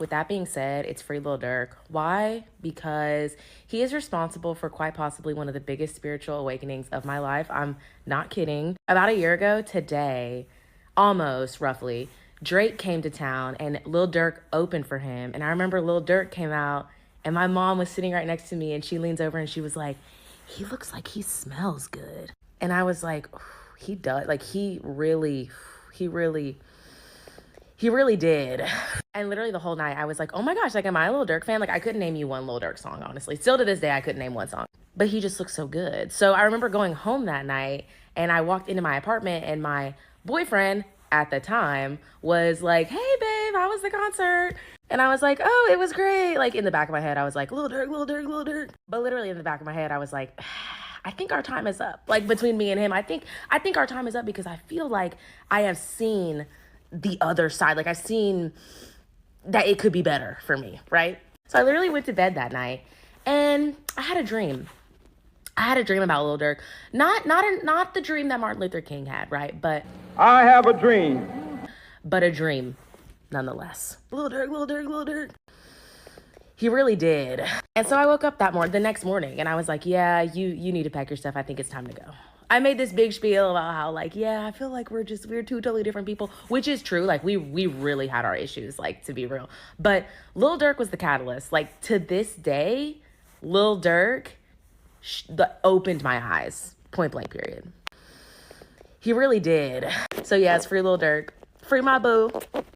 with that being said, it's free Lil Durk. Why? Because he is responsible for quite possibly one of the biggest spiritual awakenings of my life. I'm not kidding. About a year ago today, almost roughly, Drake came to town and Lil Durk opened for him. And I remember Lil Durk came out and my mom was sitting right next to me and she leans over and she was like, he looks like he smells good. And I was like, he does. Like he really did. And literally the whole night I was like, oh my gosh, like, am I a Lil Durk fan? Like, I couldn't name you one Lil Durk song, honestly. Still to this day, I couldn't name one song. But he just looked so good. So I remember going home that night and I walked into my apartment and my boyfriend at the time was like, hey babe, how was the concert? And I was like, oh, it was great. Like in the back of my head, I was like, Lil Durk, Lil Durk, Lil Durk. But literally in the back of my head, I was like, I think our time is up. Like between me and him, I think our time is up because I feel like I have seen the other side. Like I've seen that it could be better for me, right? So I literally went to bed that night and I had a dream. I had a dream about Lil Durk. Not the dream that Martin Luther King had, right? But I have a dream. But a dream nonetheless. Lil Durk, Lil Durk, Lil Durk. He really did. And so I woke up the next morning and I was like, yeah, you need to pack your stuff. I think it's time to go. I made this big spiel about how like, yeah, I feel like we're two totally different people, which is true. Like we really had our issues, like to be real. But Lil Durk was the catalyst. Like to this day, Lil Durk opened my eyes, point blank period. He really did. So yeah, it's free Lil Durk. Free my boo.